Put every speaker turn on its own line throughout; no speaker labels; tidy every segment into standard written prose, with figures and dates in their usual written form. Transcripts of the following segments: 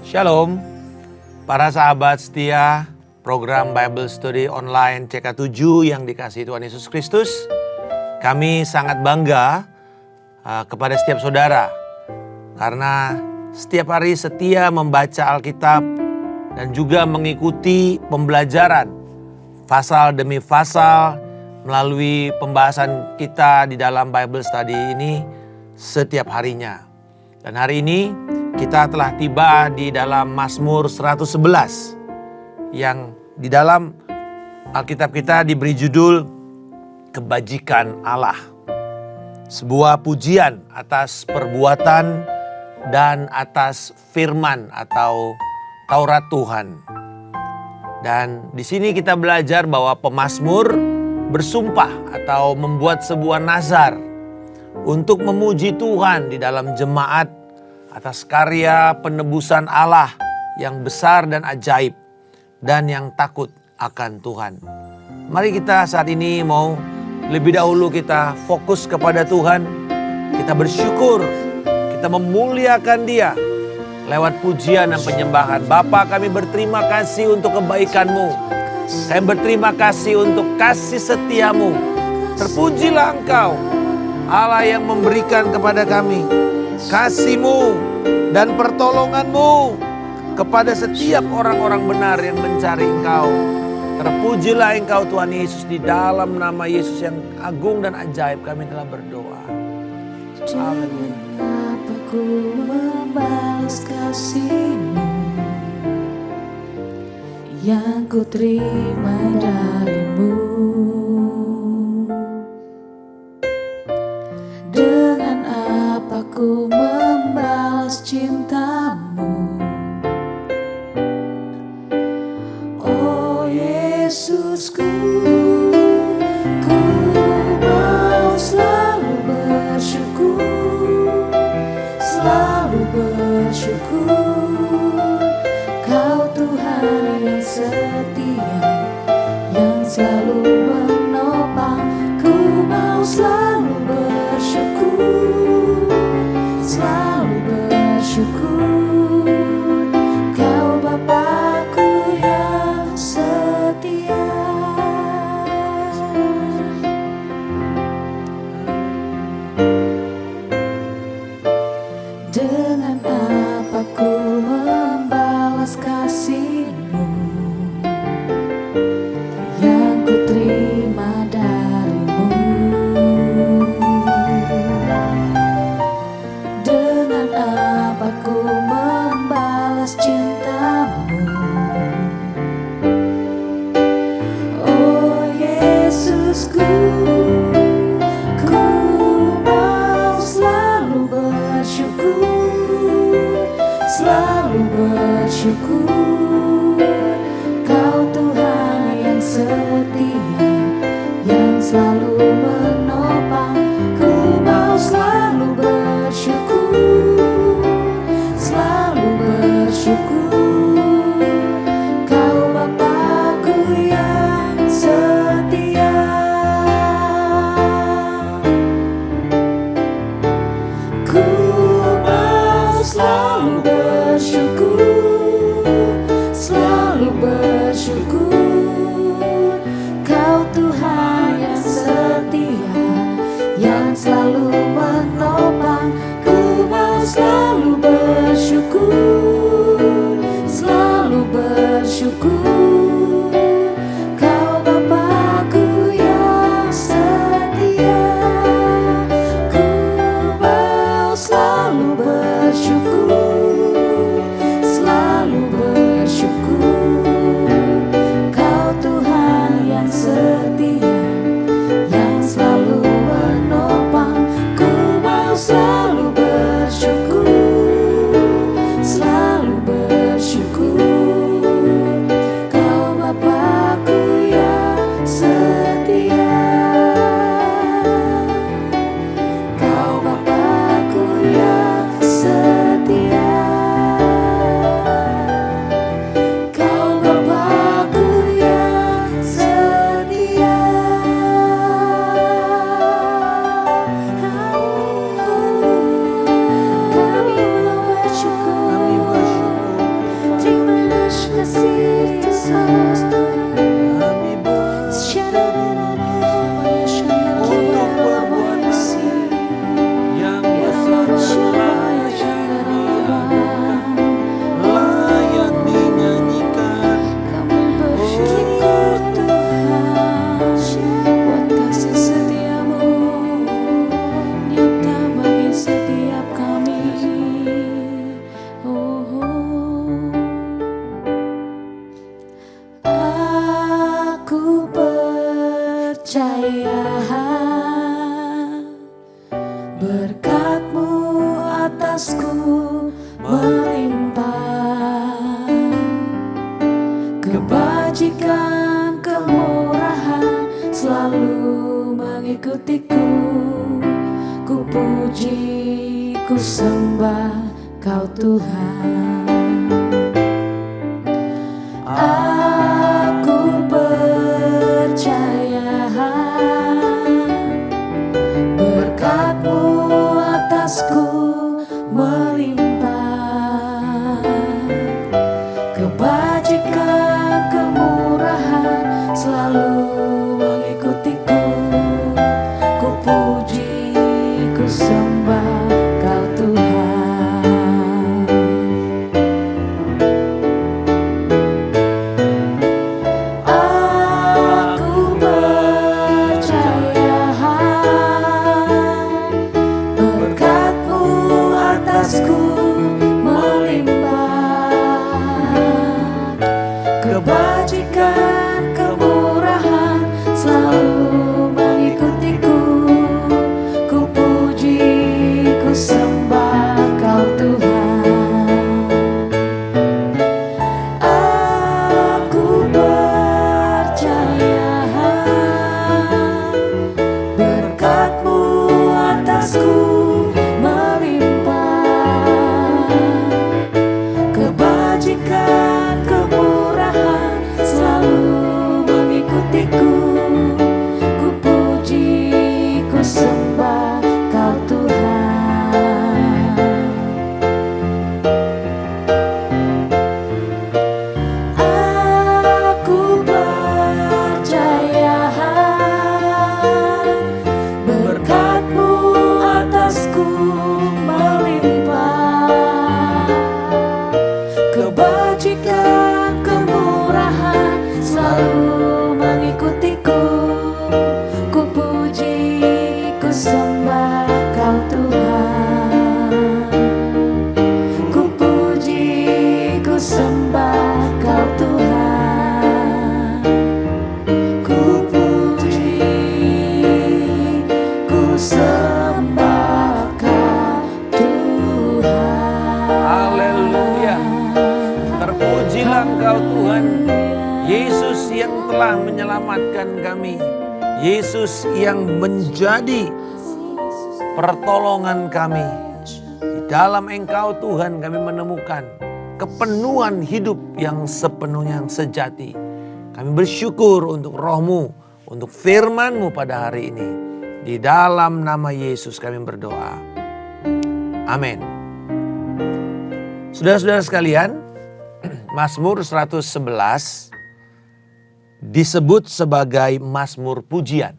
Shalom, para sahabat setia program Bible Study Online CK7 yang dikasihi Tuhan Yesus Kristus. Kami sangat bangga kepada setiap saudara karena setiap hari setia membaca Alkitab dan juga mengikuti pembelajaran pasal demi pasal melalui pembahasan kita di dalam Bible Study ini setiap harinya. Dan hari ini kita telah tiba di dalam Mazmur 111 yang di dalam Alkitab kita diberi judul Kebajikan Allah. Sebuah pujian atas perbuatan dan atas firman atau Taurat Tuhan. Dan di sini kita belajar bahwa pemazmur bersumpah atau membuat sebuah nazar untuk memuji Tuhan di dalam jemaat atas karya penebusan Allah yang besar dan ajaib dan yang takut akan Tuhan. Mari kita saat ini mau lebih dahulu kita fokus kepada Tuhan. Kita bersyukur, kita memuliakan Dia lewat pujian dan penyembahan. Bapa, kami berterima kasih untuk kebaikan-Mu. Kami berterima kasih untuk kasih setia-Mu. Terpujilah Engkau, Allah yang memberikan kepada kami kasih-Mu dan pertolongan-Mu kepada setiap orang-orang benar yang mencari Engkau. Terpujilah Engkau Tuhan Yesus, di dalam nama Yesus yang agung dan ajaib kami telah berdoa. Amin.
Ku membalas kasih-Mu yang ku terima dari-Mu. Dengan apa ku membalas cinta-Mu? Oh Yesusku, ku mau selalu bersyukur, selalu bersyukur. Kau Tuhan yang setia, yang selalu menopang. Ku mau selalu bersyukur, selalu bersyukur. Kau Bapa-Ku yang setia. Dengan apa ku membalas kasih-Mu yang ku terima dari-Mu? Dengan apa ku membalas cinta-Mu? Oh Yesusku, ku mau selalu bersyukur, selalu bersyukur. Kau Tuhan yang setia, yang selalu menopang. Ku mau selalu bersyukur, selalu bersyukur. Kau Bapa-Ku yang setia. Ku mau selalu bersyukur, selalu bersyukur. Kau Tuhan yang setia, yang selalu menopang. Ku mau selalu bersyukur, selalu bersyukur. Kau Bapa-Ku yang setia. Ku mau selalu bersyukur, melimpah. Kebajikan, kemurahan selalu mengikutiku. Ku puji, ku sembah Kau Tuhan. Aku percaya berkat-Mu atasku melimpah. Kebajikan, kemurahan selalu mengikutiku. Ku puji, ku sembah Kau Tuhan. Aku percaya berkat-Mu atasku melimpah. Kebajikan, kemurahan selalu mengikutiku. Ku puji, ku sembah Kau Tuhan. Aku percaya berkat-Mu atasku melimpah. Kebajikan, kemurahan selalu mengikutiku. Ku puji, ku sembah Kau Tuhan. Aku percaya berkat-Mu atasku melimpah. Kebajikan, kemurahan selalu mengikutiku. Ku puji, ku sembah Kau Tuhan. Ku puji, ku sembah Kau Tuhan. Ku puji, ku sembah Kau Tuhan.
Haleluya. Terpujilah Engkau Tuhan, Yesus yang telah menyelamatkan kami, Yesus yang menjadi pertolongan kami. Di dalam Engkau Tuhan kami menemukan kepenuhan hidup yang sepenuhnya, yang sejati. Kami bersyukur untuk Roh-Mu, untuk firman-Mu pada hari ini. Di dalam nama Yesus kami berdoa. Amin. Saudara-saudara sekalian, Mazmur 111 disebut sebagai Mazmur pujian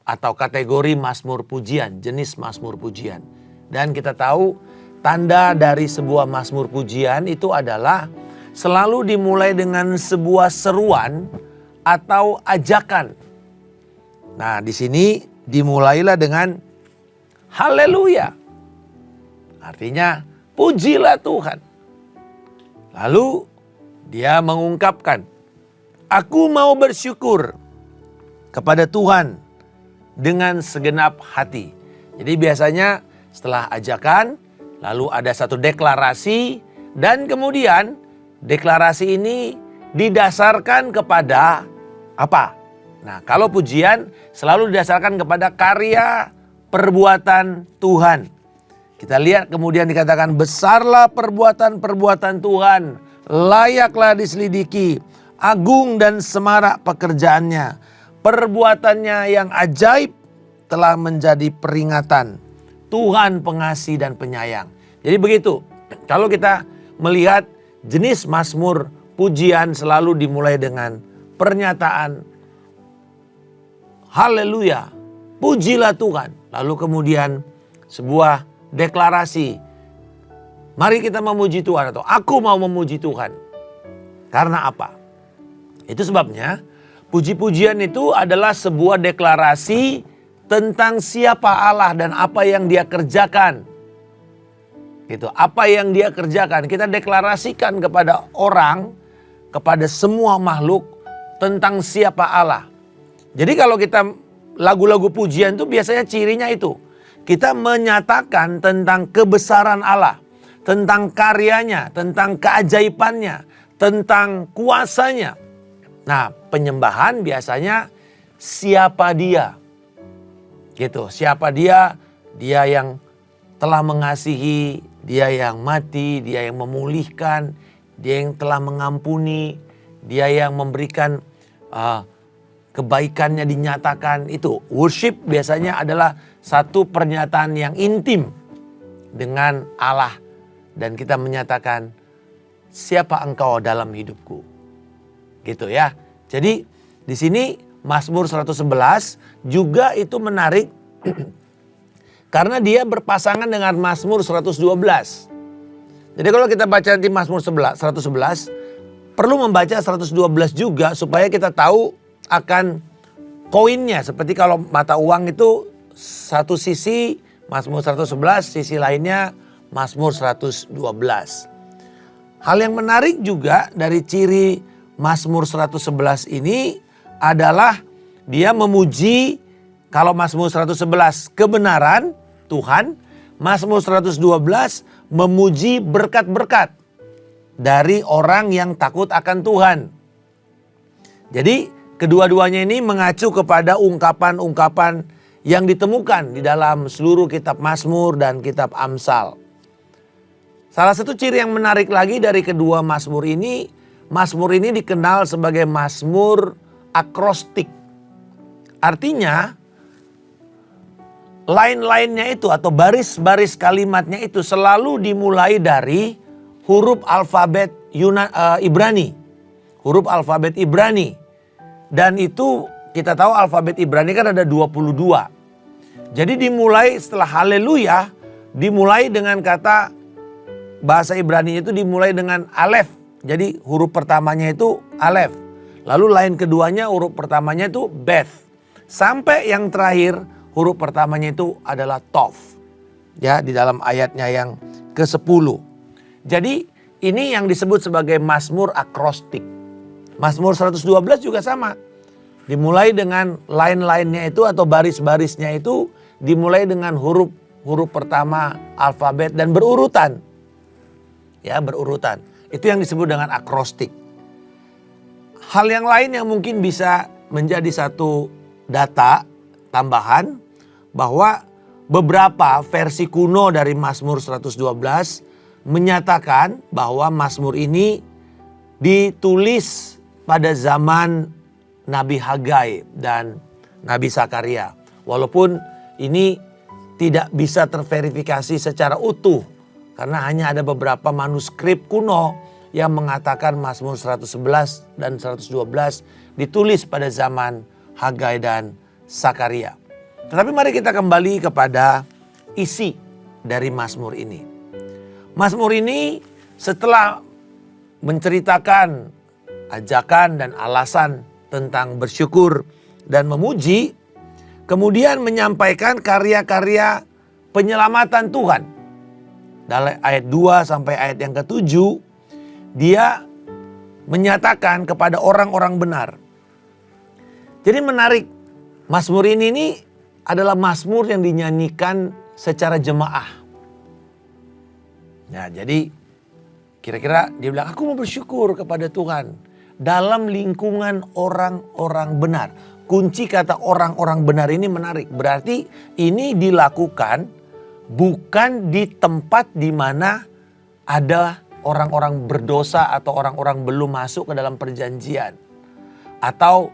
atau kategori Mazmur pujian, jenis Mazmur pujian. Dan kita tahu tanda dari sebuah Mazmur pujian itu adalah selalu dimulai dengan sebuah seruan atau ajakan. Nah, di sini dimulailah dengan haleluya. Artinya pujilah Tuhan. Lalu dia mengungkapkan, aku mau bersyukur kepada Tuhan dengan segenap hati. Jadi biasanya setelah ajakan, lalu ada satu deklarasi, dan kemudian deklarasi ini didasarkan kepada apa? Nah, kalau pujian selalu didasarkan kepada karya perbuatan Tuhan. Kita lihat kemudian dikatakan, besarlah perbuatan-perbuatan Tuhan, layaklah diselidiki, agung dan semarak pekerjaannya. Perbuatannya yang ajaib telah menjadi peringatan. Tuhan pengasih dan penyayang. Jadi begitu, kalau kita melihat jenis Mazmur pujian selalu dimulai dengan pernyataan haleluya, pujilah Tuhan. Lalu kemudian sebuah deklarasi, mari kita memuji Tuhan, atau aku mau memuji Tuhan. Karena apa? Itu sebabnya puji-pujian itu adalah sebuah deklarasi tentang siapa Allah dan apa yang Dia kerjakan. Gitu, apa yang Dia kerjakan. Kita deklarasikan kepada orang, kepada semua makhluk tentang siapa Allah. Jadi kalau kita lagu-lagu pujian itu biasanya cirinya itu. kita menyatakan tentang kebesaran Allah, tentang karyanya, tentang keajaibannya, tentang kuasanya. Nah, penyembahan biasanya siapa dia? Gitu, siapa dia? Dia yang telah mengasihi, dia yang mati, dia yang memulihkan, dia yang telah mengampuni, dia yang memberikan kebaikannya dinyatakan. Itu worship biasanya adalah satu pernyataan yang intim dengan Allah. Dan kita menyatakan, siapa engkau dalam hidupku. Gitu ya. Jadi di sini Mazmur 111 juga itu menarik karena dia berpasangan dengan Mazmur 112. Jadi kalau kita baca nanti Mazmur 111, perlu membaca 112 juga supaya kita tahu akan koinnya. Seperti kalau mata uang itu satu sisi Mazmur 111, sisi lainnya Mazmur 112. Hal yang menarik juga dari ciri Mazmur 111 ini adalah dia memuji, kalau Mazmur 111 kebenaran Tuhan, Mazmur 112 memuji berkat-berkat dari orang yang takut akan Tuhan. Jadi kedua-duanya ini mengacu kepada ungkapan-ungkapan yang ditemukan di dalam seluruh kitab Mazmur dan kitab Amsal. Salah satu ciri yang menarik lagi dari kedua Mazmur ini dikenal sebagai Mazmur akrostik. Artinya line-line-nya itu atau baris-baris kalimatnya itu selalu dimulai dari huruf alfabet Ibrani. Huruf alfabet Ibrani. Dan itu kita tahu alfabet Ibrani kan ada 22. Jadi dimulai setelah haleluya, dimulai dengan kata bahasa Ibrani itu dimulai dengan alef. Jadi huruf pertamanya itu alef. Lalu lain keduanya huruf pertamanya itu beth. Sampai yang terakhir huruf pertamanya itu adalah tov. Ya, di dalam ayatnya yang ke-10. Jadi ini yang disebut sebagai Mazmur akrostik. Mazmur 112 juga sama. Dimulai dengan line-line-nya itu atau baris-barisnya itu dimulai dengan huruf pertama alfabet dan berurutan. Ya, berurutan. Itu yang disebut dengan akrostik. Hal yang lain yang mungkin bisa menjadi satu data tambahan bahwa beberapa versi kuno dari Mazmur 112 menyatakan bahwa Mazmur ini ditulis pada zaman Nabi Hagai dan Nabi Zakaria. Walaupun ini tidak bisa terverifikasi secara utuh karena hanya ada beberapa manuskrip kuno yang mengatakan Mazmur 111 dan 112 ditulis pada zaman Hagai dan Zakaria. Tetapi mari kita kembali kepada isi dari Mazmur ini. Mazmur ini setelah menceritakan ajakan dan alasan tentang bersyukur dan memuji, kemudian menyampaikan karya-karya penyelamatan Tuhan. Dari ayat 2 sampai ayat yang ke-7, dia menyatakan kepada orang-orang benar. Jadi menarik, Mazmur ini adalah Mazmur yang dinyanyikan secara jemaah. Ya, jadi kira-kira dia bilang, aku mau bersyukur kepada Tuhan dalam lingkungan orang-orang benar. Kunci kata orang-orang benar ini menarik. Berarti ini dilakukan bukan di tempat di mana ada orang-orang berdosa atau orang-orang belum masuk ke dalam perjanjian. Atau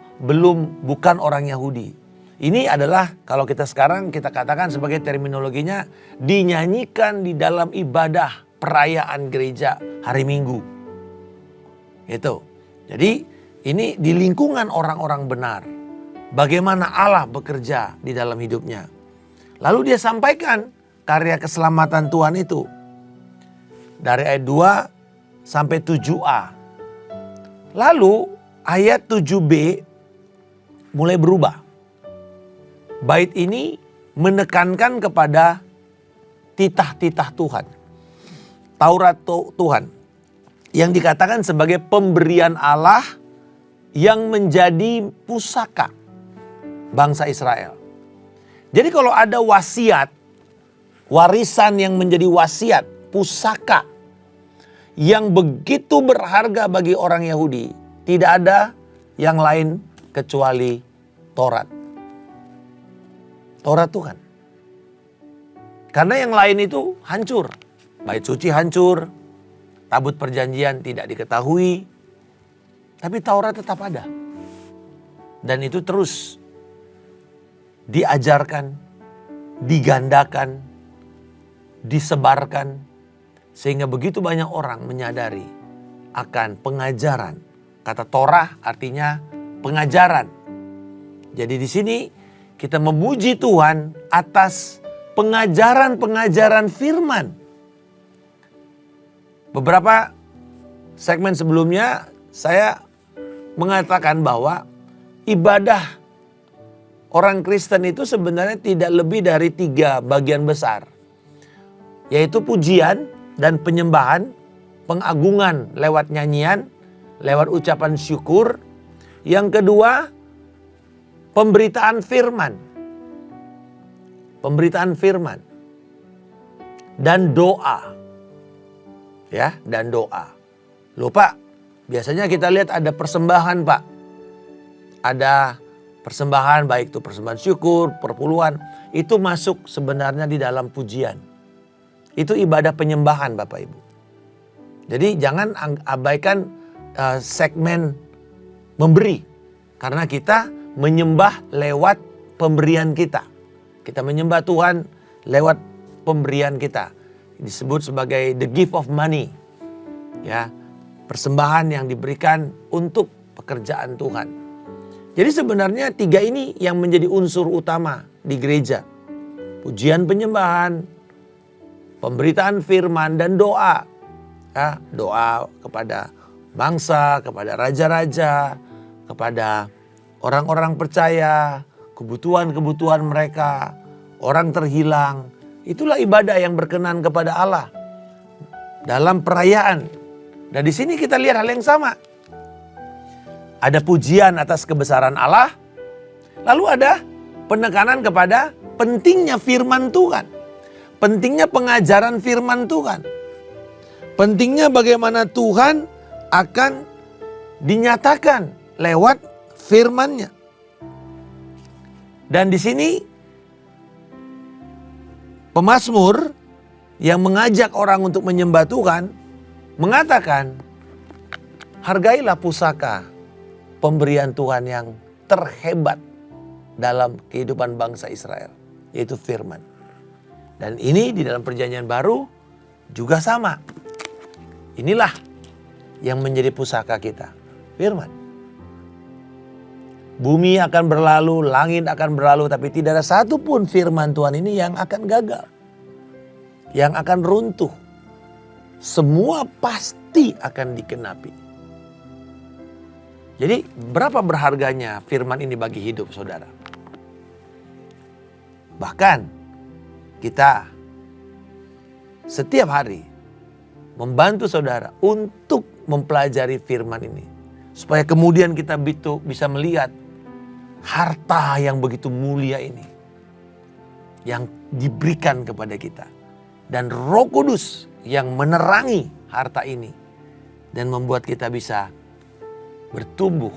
bukan orang Yahudi. Ini adalah kalau kita sekarang kita katakan sebagai terminologinya dinyanyikan di dalam ibadah perayaan gereja hari Minggu. Itu. Jadi ini di lingkungan orang-orang benar. Bagaimana Allah bekerja di dalam hidupnya. Lalu dia sampaikan karya keselamatan Tuhan itu. Dari ayat 2 sampai 7a. Lalu ayat 7b mulai berubah. Bait ini menekankan kepada titah-titah Tuhan. Taurat Tuhan. Yang dikatakan sebagai pemberian Allah yang menjadi pusaka bangsa Israel. Jadi kalau ada wasiat warisan yang menjadi wasiat, pusaka yang begitu berharga bagi orang Yahudi. Tidak ada yang lain kecuali Taurat. Taurat Tuhan. Karena yang lain itu hancur. Bait suci hancur, tabut perjanjian tidak diketahui, tapi Taurat tetap ada. Dan itu terus diajarkan, digandakan, disebarkan, sehingga begitu banyak orang menyadari akan pengajaran. Kata Torah artinya pengajaran. Jadi di sini kita memuji Tuhan atas pengajaran-pengajaran firman. Beberapa segmen sebelumnya saya mengatakan bahwa ibadah orang Kristen itu sebenarnya tidak lebih dari 3 bagian besar. Yaitu pujian dan penyembahan, pengagungan lewat nyanyian, lewat ucapan syukur. Yang kedua, pemberitaan firman. Pemberitaan firman. Dan doa. Ya, dan doa. Loh Pak, biasanya kita lihat ada persembahan Pak. Ada persembahan, baik itu persembahan syukur, perpuluhan. Itu masuk sebenarnya di dalam pujian. Itu ibadah penyembahan Bapak Ibu. Jadi jangan abaikan segmen memberi. Karena kita menyembah lewat pemberian kita. Kita menyembah Tuhan lewat pemberian kita. Disebut sebagai the gift of money. Ya, persembahan yang diberikan untuk pekerjaan Tuhan. Jadi sebenarnya 3 ini yang menjadi unsur utama di gereja. Pujian penyembahan, pemberitaan firman, dan doa. Ya, doa kepada bangsa, kepada raja-raja, kepada orang-orang percaya, kebutuhan-kebutuhan mereka, orang terhilang. Itulah ibadah yang berkenan kepada Allah dalam perayaan. Dan di sini kita lihat hal yang sama. Ada pujian atas kebesaran Allah, lalu ada penekanan kepada pentingnya firman Tuhan. Pentingnya pengajaran firman Tuhan. Pentingnya bagaimana Tuhan akan dinyatakan lewat firman-Nya. Dan di sini pemazmur yang mengajak orang untuk menyembah Tuhan mengatakan, hargailah pusaka pemberian Tuhan yang terhebat dalam kehidupan bangsa Israel, yaitu firman. Dan ini di dalam perjanjian baru juga sama. Inilah yang menjadi pusaka kita, firman. Bumi akan berlalu, langit akan berlalu, tapi tidak ada satupun firman Tuhan ini yang akan gagal, yang akan runtuh. Semua pasti akan dikenapi. Jadi berapa berharganya firman ini bagi hidup saudara? Bahkan kita setiap hari membantu saudara untuk mempelajari firman ini. Supaya kemudian kita bisa melihat harta yang begitu mulia ini. Yang diberikan kepada kita. Dan Roh Kudus yang menerangi harta ini. Dan membuat kita bisa bertumbuh.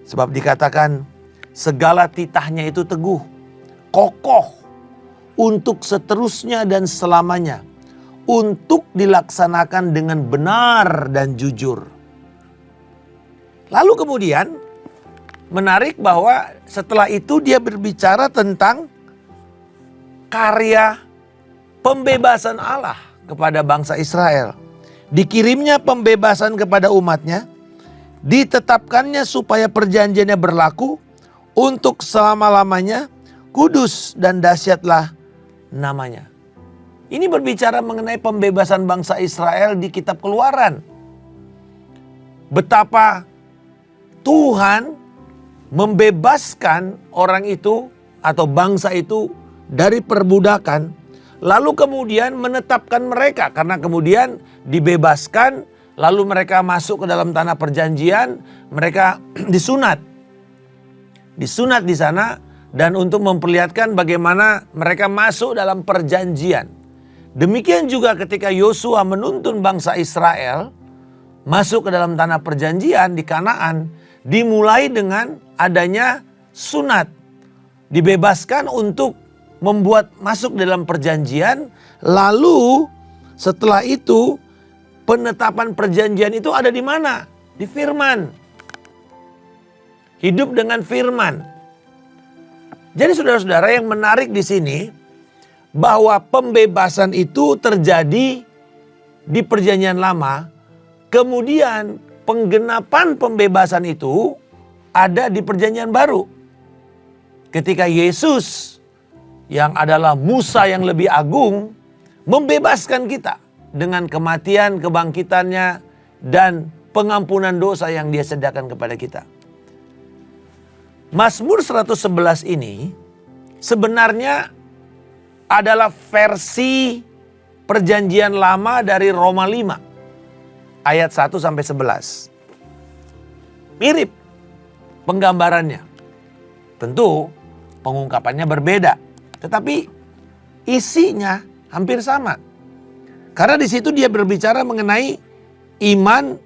Sebab dikatakan segala titahnya itu teguh, kokoh untuk seterusnya dan selamanya, untuk dilaksanakan dengan benar dan jujur. Lalu kemudian menarik bahwa setelah itu dia berbicara tentang karya pembebasan Allah kepada bangsa Israel. Dikirimnya pembebasan kepada umatnya, ditetapkannya supaya perjanjiannya berlaku untuk selama-lamanya, kudus dan dahsyatlah namanya. Ini berbicara mengenai pembebasan bangsa Israel di kitab Keluaran. Betapa Tuhan membebaskan orang itu atau bangsa itu dari perbudakan. Lalu kemudian menetapkan mereka karena kemudian dibebaskan. Lalu mereka masuk ke dalam tanah perjanjian, mereka disunat. Disunat di sana dan untuk memperlihatkan bagaimana mereka masuk dalam perjanjian. Demikian juga ketika Yosua menuntun bangsa Israel masuk ke dalam tanah perjanjian di Kanaan, dimulai dengan adanya sunat. Dibebaskan untuk membuat masuk dalam perjanjian, lalu setelah itu penetapan perjanjian itu ada di mana? Di firman. Hidup dengan firman. Jadi saudara-saudara, yang menarik di sini bahwa pembebasan itu terjadi di perjanjian lama, kemudian penggenapan pembebasan itu ada di perjanjian baru. Ketika Yesus yang adalah Musa yang lebih agung membebaskan kita dengan kematian, kebangkitannya, dan pengampunan dosa yang Dia sediakan kepada kita. Mazmur 111 ini sebenarnya adalah versi perjanjian lama dari Roma 5 ayat 1 sampai 11. Mirip penggambarannya. Tentu pengungkapannya berbeda, tetapi isinya hampir sama. Karena di situ dia berbicara mengenai iman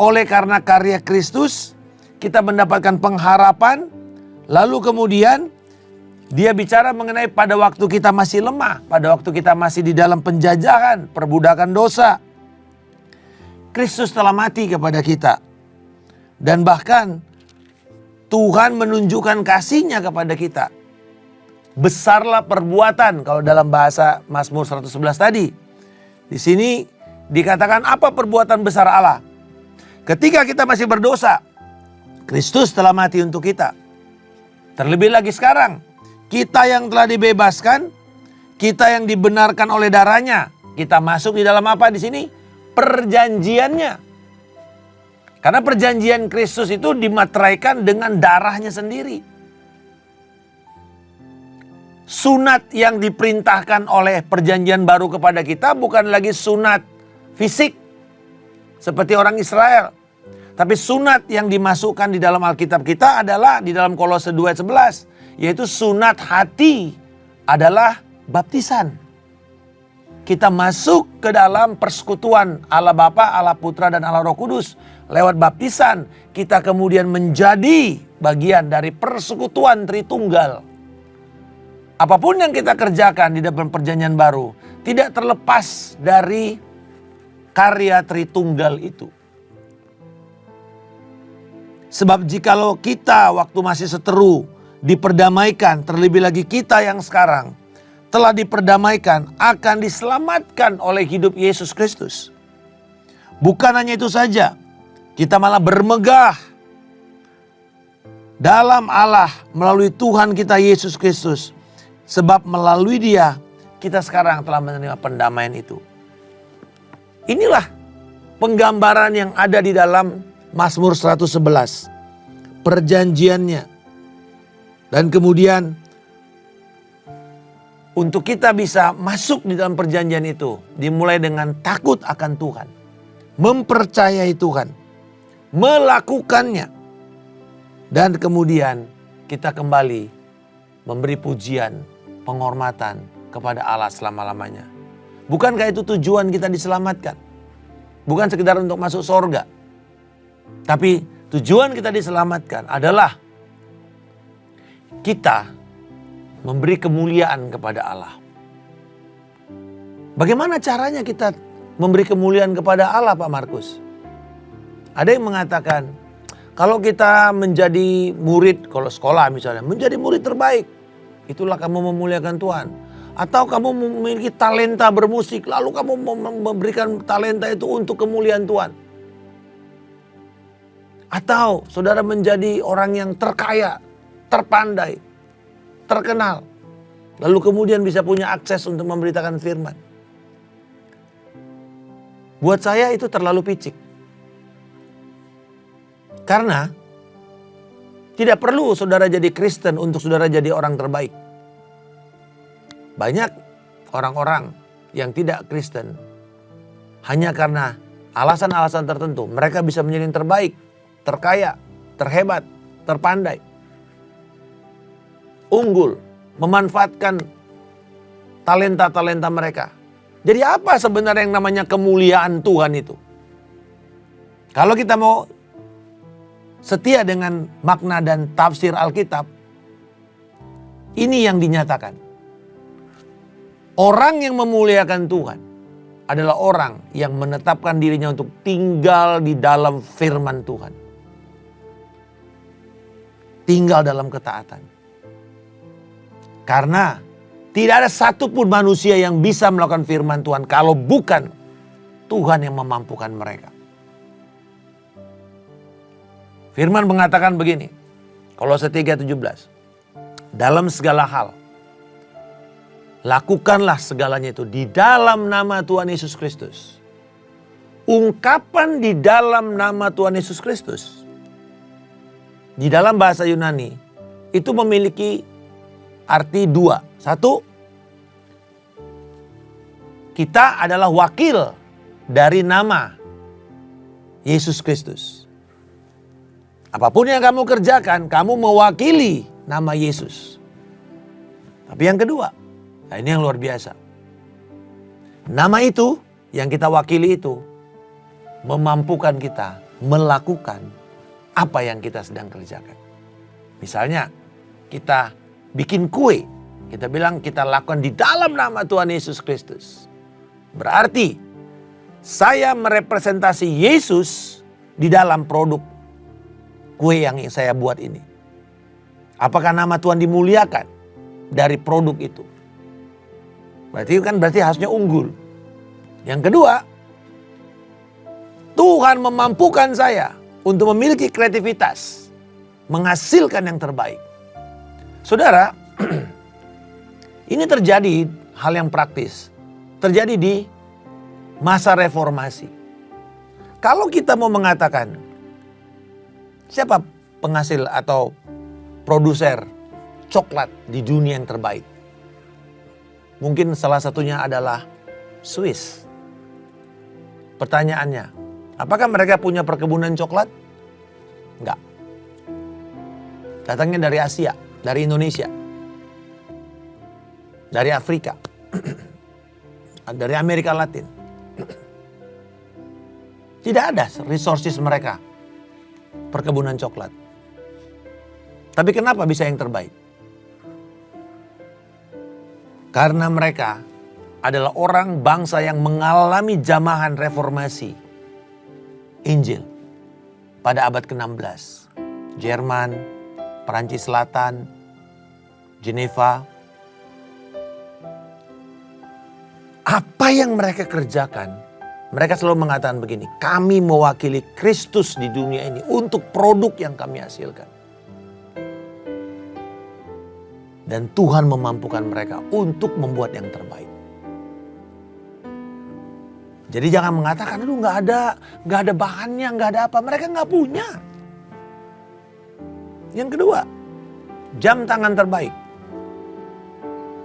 oleh karena karya Kristus kita mendapatkan pengharapan, lalu kemudian dia bicara mengenai pada waktu kita masih lemah, pada waktu kita masih di dalam penjajahan, perbudakan dosa. Kristus telah mati kepada kita. Dan bahkan Tuhan menunjukkan kasih-Nya kepada kita. Besarlah perbuatan kalau dalam bahasa Mazmur 111 tadi. Di sini dikatakan apa perbuatan besar Allah? Ketika kita masih berdosa, Kristus telah mati untuk kita. Terlebih lagi sekarang, kita yang telah dibebaskan, kita yang dibenarkan oleh darah-Nya, kita masuk di dalam apa di sini? Perjanjiannya. Karena perjanjian Kristus itu dimateraikan dengan darah-Nya sendiri. Sunat yang diperintahkan oleh perjanjian baru kepada kita bukan lagi sunat fisik seperti orang Israel. Tapi sunat yang dimasukkan di dalam Alkitab kita adalah di dalam Kolose 2 ayat 11. Yaitu sunat hati adalah baptisan. Kita masuk ke dalam persekutuan Allah Bapa, Allah Putra, dan Allah Roh Kudus. Lewat baptisan kita kemudian menjadi bagian dari persekutuan Tritunggal. Apapun yang kita kerjakan di dalam perjanjian baru tidak terlepas dari karya Tritunggal itu. Sebab jikalau kita waktu masih seteru diperdamaikan, terlebih lagi kita yang sekarang telah diperdamaikan akan diselamatkan oleh hidup Yesus Kristus. Bukan hanya itu saja, kita malah bermegah dalam Allah melalui Tuhan kita Yesus Kristus. Sebab melalui Dia kita sekarang telah menerima pendamaian itu. Inilah penggambaran yang ada di dalam Mazmur 111, perjanjiannya. Dan kemudian untuk kita bisa masuk di dalam perjanjian itu dimulai dengan takut akan Tuhan, mempercayai Tuhan, melakukannya, dan kemudian kita kembali memberi pujian, penghormatan kepada Allah selama-lamanya. Bukankah itu tujuan kita diselamatkan? Bukan sekedar untuk masuk surga. Tapi tujuan kita diselamatkan adalah kita memberi kemuliaan kepada Allah. Bagaimana caranya kita memberi kemuliaan kepada Allah, Pak Markus? Ada yang mengatakan, kalau kita menjadi murid, kalau sekolah misalnya, menjadi murid terbaik, itulah kamu memuliakan Tuhan. Atau kamu memiliki talenta bermusik, lalu kamu memberikan talenta itu untuk kemuliaan Tuhan. Atau saudara menjadi orang yang terkaya, terpandai, terkenal. Lalu kemudian bisa punya akses untuk memberitakan firman. Buat saya itu terlalu picik. Karena tidak perlu saudara jadi Kristen untuk saudara jadi orang terbaik. Banyak orang-orang yang tidak Kristen hanya karena alasan-alasan tertentu mereka bisa menjadi yang terbaik, terkaya, terhebat, terpandai. unggul, memanfaatkan talenta-talenta mereka. Jadi apa sebenarnya yang namanya kemuliaan Tuhan itu? Kalau kita mau setia dengan makna dan tafsir Alkitab, ini yang dinyatakan. Orang yang memuliakan Tuhan adalah orang yang menetapkan dirinya untuk tinggal di dalam firman Tuhan. Tinggal dalam ketaatan. Karena tidak ada satupun manusia yang bisa melakukan firman Tuhan kalau bukan Tuhan yang memampukan mereka. Firman mengatakan begini, Kolose 3:17. Dalam segala hal, lakukanlah segalanya itu di dalam nama Tuhan Yesus Kristus. Ungkapan di dalam nama Tuhan Yesus Kristus. Di dalam bahasa Yunani itu memiliki arti dua. Satu, kita adalah wakil dari nama Yesus Kristus. Apapun yang kamu kerjakan, kamu mewakili nama Yesus. Tapi yang kedua, nah ini yang luar biasa. Nama itu yang kita wakili itu memampukan kita melakukan apa yang kita sedang kerjakan. Misalnya kita bikin kue, kita bilang kita lakukan di dalam nama Tuhan Yesus Kristus. Berarti saya merepresentasi Yesus di dalam produk kue yang saya buat ini. Apakah nama Tuhan dimuliakan dari produk itu? Berarti harusnya unggul. Yang kedua, Tuhan memampukan saya untuk memiliki kreativitas, menghasilkan yang terbaik. Saudara, ini terjadi hal yang praktis. Terjadi di masa reformasi. Kalau kita mau mengatakan, siapa penghasil atau produser coklat di dunia yang terbaik? Mungkin salah satunya adalah Swiss. Pertanyaannya, apakah mereka punya perkebunan coklat? Enggak. Datangnya dari Asia, dari Indonesia, dari Afrika, dari Amerika Latin. Tidak ada resources mereka, perkebunan coklat. Tapi kenapa bisa yang terbaik? Karena mereka adalah orang bangsa yang mengalami jamahan reformasi Injil pada abad ke-16. Jerman, Perancis Selatan, Geneva. Apa yang mereka kerjakan? Mereka selalu mengatakan begini, kami mewakili Kristus di dunia ini untuk produk yang kami hasilkan. Dan Tuhan memampukan mereka untuk membuat yang terbaik. Jadi jangan mengatakan, aduh nggak ada bahannya, nggak ada apa. Mereka nggak punya. Yang kedua, jam tangan terbaik.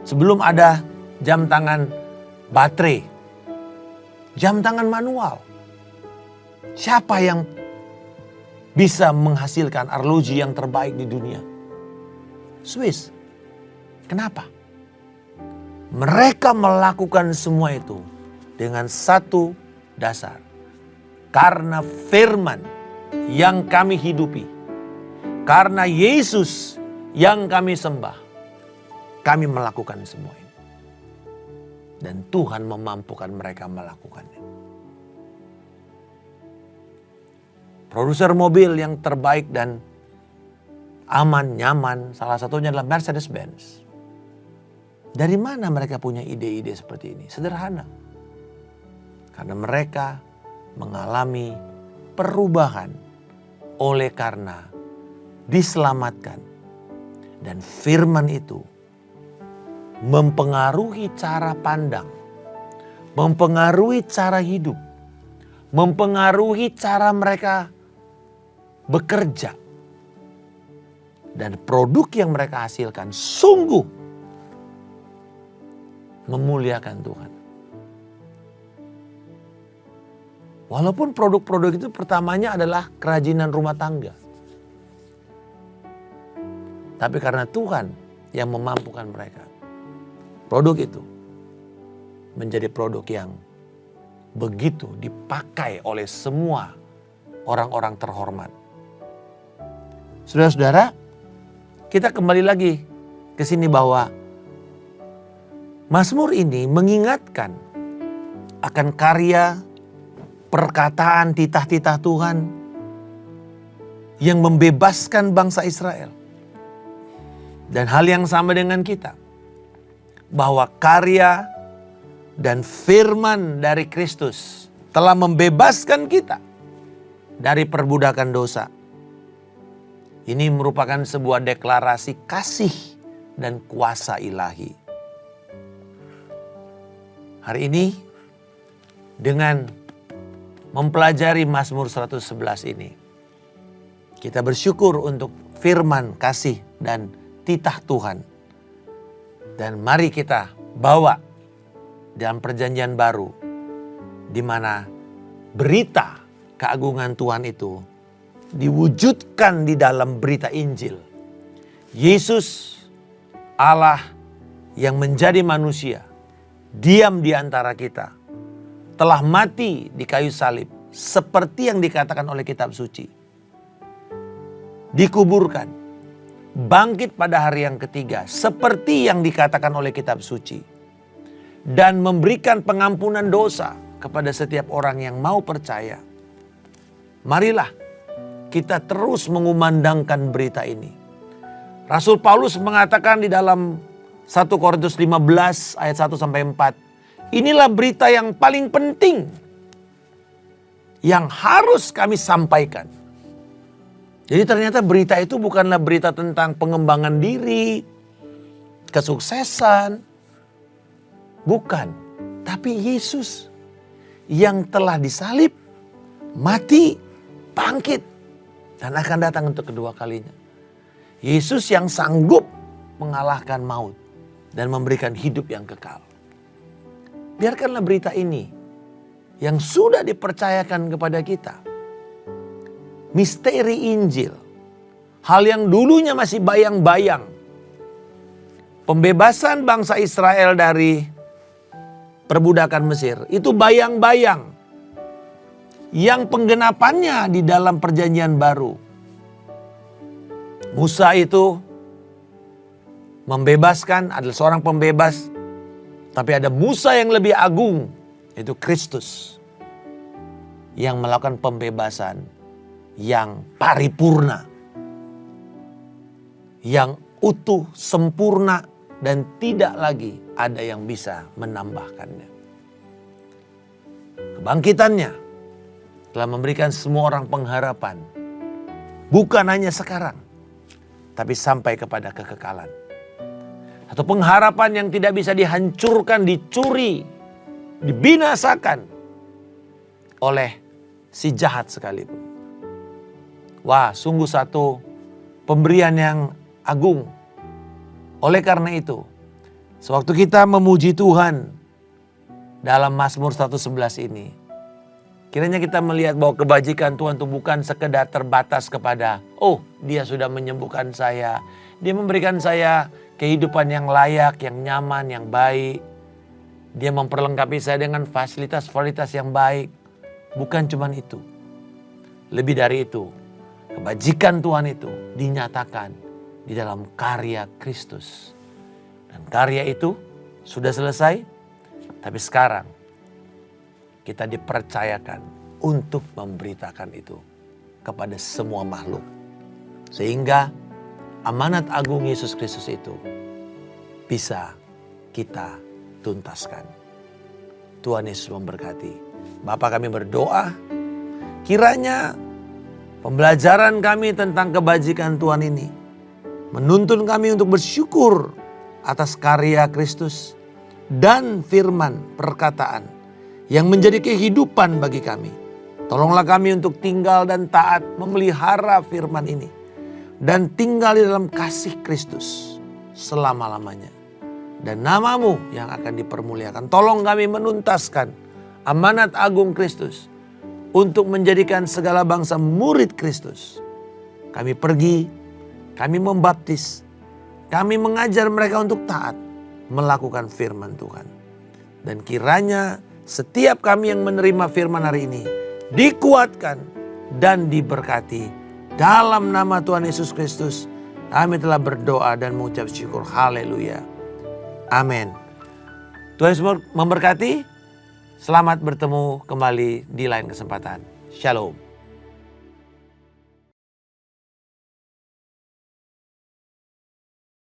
Sebelum ada jam tangan baterai, jam tangan manual. Siapa yang bisa menghasilkan arloji yang terbaik di dunia? Swiss. Kenapa? Mereka melakukan semua itu dengan satu dasar. Karena firman yang kami hidupi. Karena Yesus yang kami sembah. Kami melakukan semua ini. Dan Tuhan memampukan mereka melakukannya. Produser mobil yang terbaik dan aman, nyaman, salah satunya adalah Mercedes-Benz. Dari mana mereka punya ide-ide seperti ini? Sederhana. Karena mereka mengalami perubahan oleh karena diselamatkan. Dan firman itu mempengaruhi cara pandang, mempengaruhi cara hidup, mempengaruhi cara mereka bekerja. Dan produk yang mereka hasilkan sungguh memuliakan Tuhan. Walaupun produk-produk itu pertamanya adalah kerajinan rumah tangga. Tapi karena Tuhan yang memampukan mereka. Produk itu menjadi produk yang begitu dipakai oleh semua orang-orang terhormat. Saudara-saudara, kita kembali lagi ke sini bahwa Mazmur ini mengingatkan akan karya, perkataan, titah-titah Tuhan yang membebaskan bangsa Israel. Dan hal yang sama dengan kita, bahwa karya dan firman dari Kristus telah membebaskan kita dari perbudakan dosa. Ini merupakan sebuah deklarasi kasih dan kuasa ilahi. Hari ini dengan mempelajari Mazmur 111 ini, kita bersyukur untuk firman kasih dan titah Tuhan. Dan mari kita bawa dalam perjanjian baru, di mana berita keagungan Tuhan itu diwujudkan di dalam berita Injil. Yesus, Allah yang menjadi manusia, diam di antara kita, telah mati di kayu salib seperti yang dikatakan oleh kitab suci. Dikuburkan, bangkit pada hari yang ketiga seperti yang dikatakan oleh kitab suci. Dan memberikan pengampunan dosa kepada setiap orang yang mau percaya. Marilah kita terus mengumandangkan berita ini. Rasul Paulus mengatakan di dalam 1 Korintus 15 ayat 1 sampai 4. Inilah berita yang paling penting yang harus kami sampaikan. Jadi ternyata berita itu bukanlah berita tentang pengembangan diri, kesuksesan. Bukan. Tapi Yesus yang telah disalib, mati, bangkit, dan akan datang untuk kedua kalinya. Yesus yang sanggup mengalahkan maut dan memberikan hidup yang kekal. Biarkanlah berita ini yang sudah dipercayakan kepada kita. Misteri Injil. Hal yang dulunya masih bayang-bayang. Pembebasan bangsa Israel dari perbudakan Mesir. Itu bayang-bayang. Yang penggenapannya di dalam perjanjian baru. Musa itu membebaskan, adalah seorang pembebas. Tapi ada Musa yang lebih agung, yaitu Kristus. Yang melakukan pembebasan yang paripurna. Yang utuh, sempurna, dan tidak lagi ada yang bisa menambahkannya. Kebangkitannya telah memberikan semua orang pengharapan. Bukan hanya sekarang, tapi sampai kepada kekekalan. Atau pengharapan yang tidak bisa dihancurkan, dicuri, dibinasakan oleh si jahat sekalipun. Wah, sungguh satu pemberian yang agung. Oleh karena itu, sewaktu kita memuji Tuhan dalam Mazmur 111 ini, kiranya kita melihat bahwa kebajikan Tuhan itu bukan sekedar terbatas kepada, oh dia sudah menyembuhkan saya, dia memberikan saya kehidupan yang layak, yang nyaman, yang baik. Dia memperlengkapi saya dengan fasilitas-fasilitas yang baik. Bukan cuma itu. Lebih dari itu, kebajikan Tuhan itu dinyatakan di dalam karya Kristus. Dan karya itu sudah selesai, tapi sekarang kita dipercayakan untuk memberitakan itu kepada semua makhluk. Sehingga amanat agung Yesus Kristus itu bisa kita tuntaskan. Tuhan Yesus memberkati. Bapa, kami berdoa, kiranya pembelajaran kami tentang kebajikan Tuhan ini menuntun kami untuk bersyukur atas karya Kristus dan firman perkataan yang menjadi kehidupan bagi kami. Tolonglah kami untuk tinggal dan taat memelihara firman ini dan tinggal di dalam kasih Kristus selama-lamanya. Dan namamu yang akan dipermuliakan. Tolong kami menuntaskan amanat agung Kristus untuk menjadikan segala bangsa murid Kristus. Kami pergi, kami membaptis, Kami mengajar mereka untuk taat melakukan firman Tuhan. Dan kiranya setiap kami yang menerima firman hari ini dikuatkan dan diberkati. Dalam nama Tuhan Yesus Kristus kami telah berdoa dan mengucap syukur. Haleluya. Amin. Tuhan Yesus memberkati. Selamat bertemu kembali di lain kesempatan. Shalom.